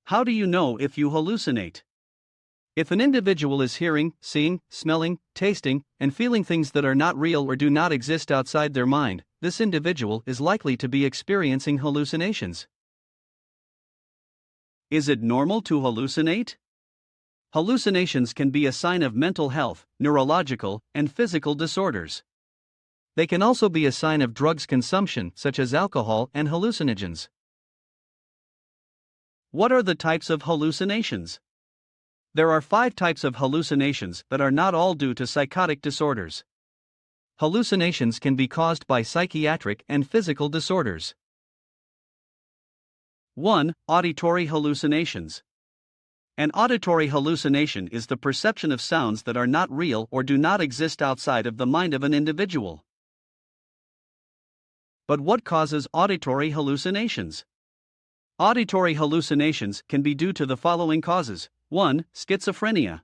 How do you know if you hallucinate? If an individual is hearing, seeing, smelling, tasting, and feeling things that are not real or do not exist outside their mind, this individual is likely to be experiencing hallucinations. Is it normal to hallucinate? Hallucinations can be a sign of mental health, neurological, and physical disorders. They can also be a sign of drugs consumption, such as alcohol and hallucinogens. What are the types of hallucinations? There are 5 types of hallucinations that are not all due to psychotic disorders. Hallucinations can be caused by psychiatric and physical disorders. 1. Auditory hallucinations. An auditory hallucination is the perception of sounds that are not real or do not exist outside of the mind of an individual. But what causes auditory hallucinations? Auditory hallucinations can be due to the following causes. 1. Schizophrenia.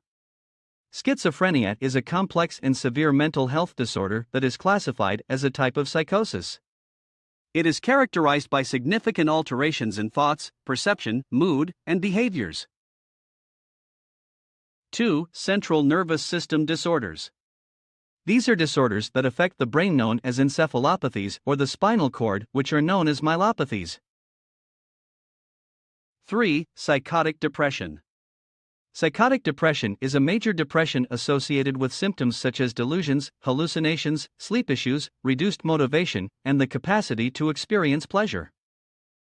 Schizophrenia is a complex and severe mental health disorder that is classified as a type of psychosis. It is characterized by significant alterations in thoughts, perception, mood, and behaviors. 2. Central nervous system disorders. These are disorders that affect the brain known as encephalopathies or the spinal cord, which are known as myelopathies. 3. Psychotic depression. Psychotic depression is a major depression associated with symptoms such as delusions, hallucinations, sleep issues, reduced motivation, and the capacity to experience pleasure.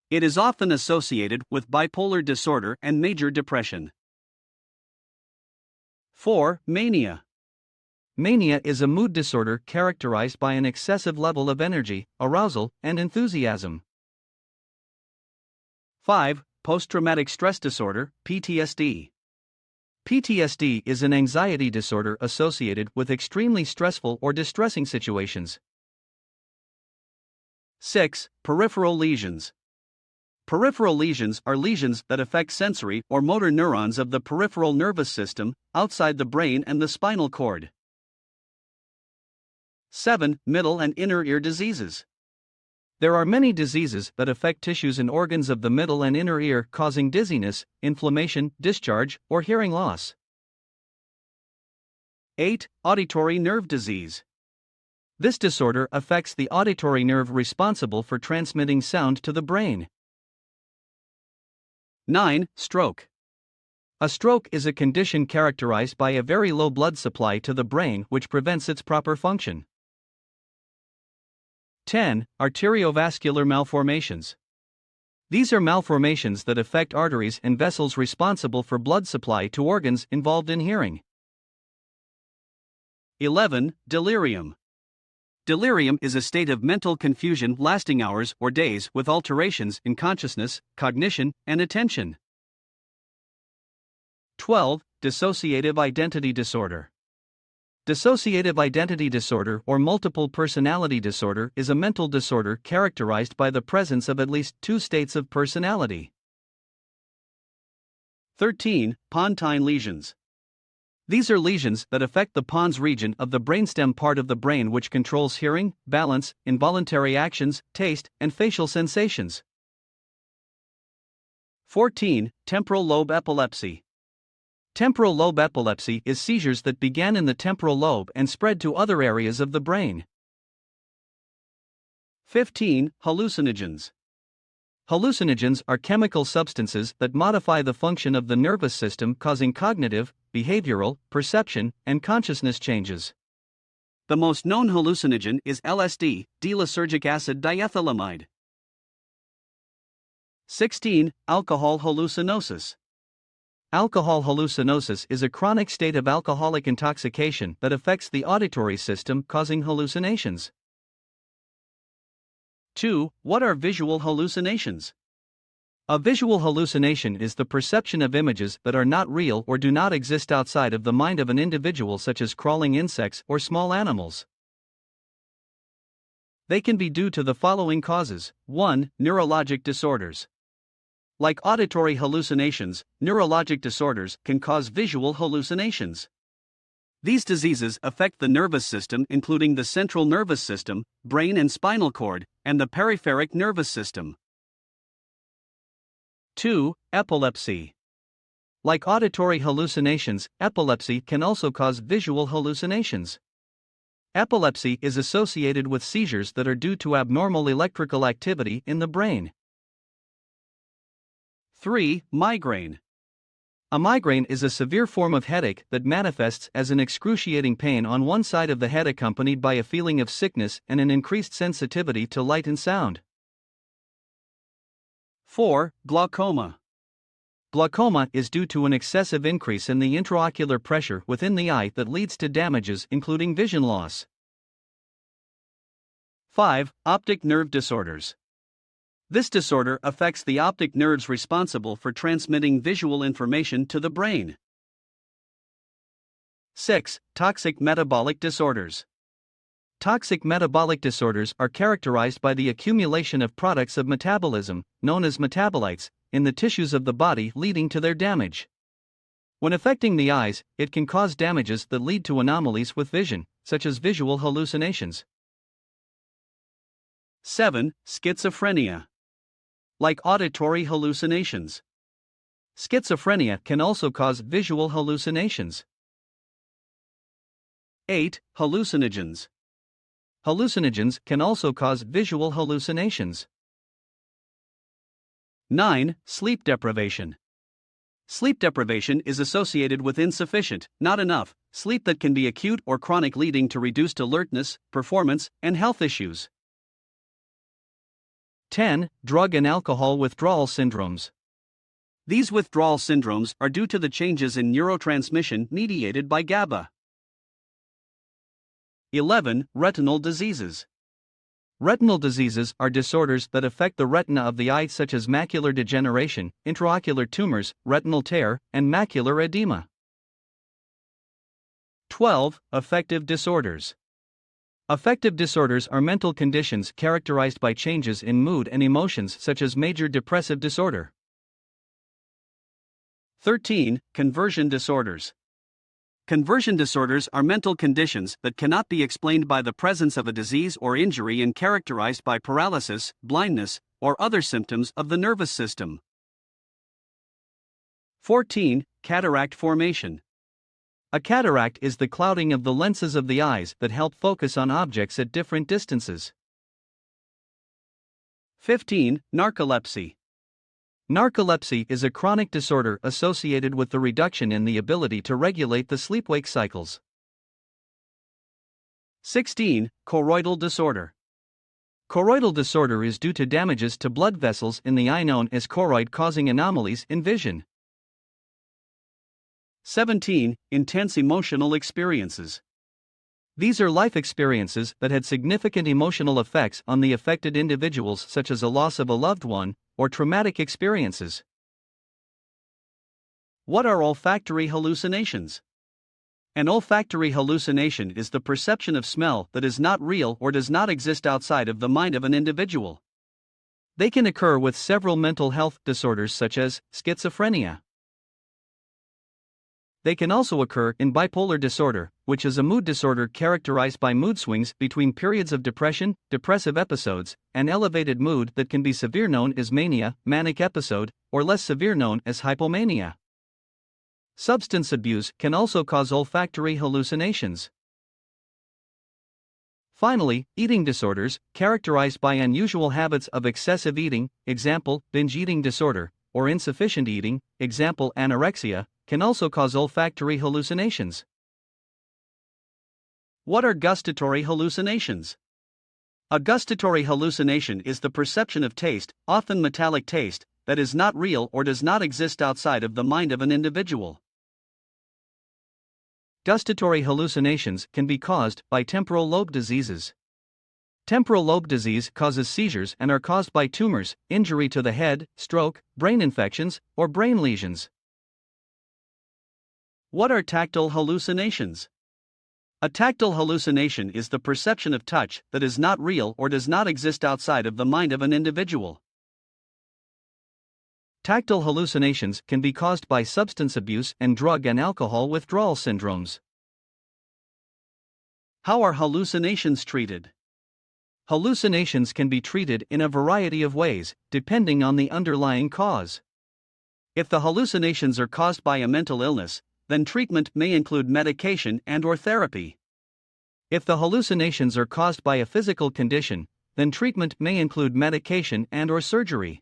It is often associated with bipolar disorder and major depression. 4. Mania. Mania is a mood disorder characterized by an excessive level of energy, arousal, and enthusiasm. 5. Post-traumatic stress disorder, PTSD. PTSD is an anxiety disorder associated with extremely stressful or distressing situations. 6. Peripheral lesions. Peripheral lesions are lesions that affect sensory or motor neurons of the peripheral nervous system, outside the brain and the spinal cord. 7. Middle and inner ear diseases. There are many diseases that affect tissues and organs of the middle and inner ear, causing dizziness, inflammation, discharge, or hearing loss. 8. Auditory nerve disease. This disorder affects the auditory nerve responsible for transmitting sound to the brain. 9. Stroke. A stroke is a condition characterized by a very low blood supply to the brain which prevents its proper function. 10. Arteriovascular malformations. These are malformations that affect arteries and vessels responsible for blood supply to organs involved in hearing. 11. Delirium. Delirium is a state of mental confusion lasting hours or days with alterations in consciousness, cognition, and attention. 12. Dissociative identity disorder. Dissociative identity disorder or multiple personality disorder is a mental disorder characterized by the presence of at least 2 states of personality. 13. Pontine lesions. These are lesions that affect the pons region of the brainstem part of the brain which controls hearing, balance, involuntary actions, taste, and facial sensations. 14. Temporal lobe epilepsy. Temporal lobe epilepsy is seizures that began in the temporal lobe and spread to other areas of the brain. 15. Hallucinogens. Hallucinogens are chemical substances that modify the function of the nervous system, causing cognitive, behavioral, perception, and consciousness changes. The most known hallucinogen is LSD, D-lysergic acid diethylamide. 16. Alcohol hallucinosis. Alcohol hallucinosis is a chronic state of alcoholic intoxication that affects the auditory system, causing hallucinations. 2. What are visual hallucinations? A visual hallucination is the perception of images that are not real or do not exist outside of the mind of an individual, such as crawling insects or small animals. They can be due to the following causes. 1. Neurologic disorders. Like auditory hallucinations, neurologic disorders can cause visual hallucinations. These diseases affect the nervous system, including the central nervous system, brain and spinal cord, and the peripheric nervous system. 2. Epilepsy. Like auditory hallucinations, epilepsy can also cause visual hallucinations. Epilepsy is associated with seizures that are due to abnormal electrical activity in the brain. 3. Migraine. A migraine is a severe form of headache that manifests as an excruciating pain on one side of the head accompanied by a feeling of sickness and an increased sensitivity to light and sound. 4. Glaucoma. Glaucoma is due to an excessive increase in the intraocular pressure within the eye that leads to damages including vision loss. 5. Optic nerve disorders. This disorder affects the optic nerves responsible for transmitting visual information to the brain. 6. Toxic metabolic disorders. Toxic metabolic disorders are characterized by the accumulation of products of metabolism, known as metabolites, in the tissues of the body, leading to their damage. When affecting the eyes, it can cause damages that lead to anomalies with vision, such as visual hallucinations. 7. Schizophrenia. Like auditory hallucinations, schizophrenia can also cause visual hallucinations. 8. Hallucinogens. Hallucinogens can also cause visual hallucinations. 9. Sleep deprivation. Sleep deprivation is associated with insufficient, not enough, sleep that can be acute or chronic, leading to reduced alertness, performance, and health issues. 10. Drug and alcohol withdrawal syndromes. These withdrawal syndromes are due to the changes in neurotransmission mediated by GABA. 11. Retinal diseases. Retinal diseases are disorders that affect the retina of the eye, such as macular degeneration, intraocular tumors, retinal tear, and macular edema. 12. Affective disorders. Affective disorders are mental conditions characterized by changes in mood and emotions, such as major depressive disorder. 13. Conversion disorders. Conversion disorders are mental conditions that cannot be explained by the presence of a disease or injury and characterized by paralysis, blindness, or other symptoms of the nervous system. 14. Cataract formation. A cataract is the clouding of the lenses of the eyes that help focus on objects at different distances. 15. Narcolepsy. Narcolepsy is a chronic disorder associated with the reduction in the ability to regulate the sleep-wake cycles. 16. Choroidal disorder. Choroidal disorder is due to damages to blood vessels in the eye known as choroid, causing anomalies in vision. 17. Intense emotional experiences. These are life experiences that had significant emotional effects on the affected individuals, such as a loss of a loved one, or traumatic experiences. What are olfactory hallucinations? An olfactory hallucination is the perception of smell that is not real or does not exist outside of the mind of an individual. They can occur with several mental health disorders such as schizophrenia. They can also occur in bipolar disorder, which is a mood disorder characterized by mood swings between periods of depression, depressive episodes, and elevated mood that can be severe, known as mania, manic episode, or less severe, known as hypomania. Substance abuse can also cause olfactory hallucinations. Finally, eating disorders, characterized by unusual habits of excessive eating, example, binge eating disorder, or insufficient eating, example, anorexia, can also cause olfactory hallucinations. What are gustatory hallucinations? A gustatory hallucination is the perception of taste, often metallic taste, that is not real or does not exist outside of the mind of an individual. Gustatory hallucinations can be caused by temporal lobe diseases. Temporal lobe disease causes seizures and are caused by tumors, injury to the head, stroke, brain infections, or brain lesions. What are tactile hallucinations? A tactile hallucination is the perception of touch that is not real or does not exist outside of the mind of an individual. Tactile hallucinations can be caused by substance abuse and drug and alcohol withdrawal syndromes. How are hallucinations treated? Hallucinations can be treated in a variety of ways, depending on the underlying cause. If the hallucinations are caused by a mental illness, then treatment may include medication and/or therapy. If the hallucinations are caused by a physical condition, then treatment may include medication and/or surgery.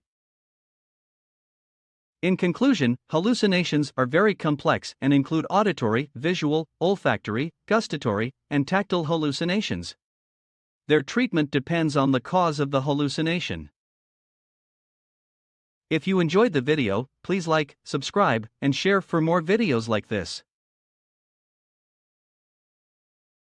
In conclusion, hallucinations are very complex and include auditory, visual, olfactory, gustatory, and tactile hallucinations. Their treatment depends on the cause of the hallucination. If you enjoyed the video, please like, subscribe, and share for more videos like this.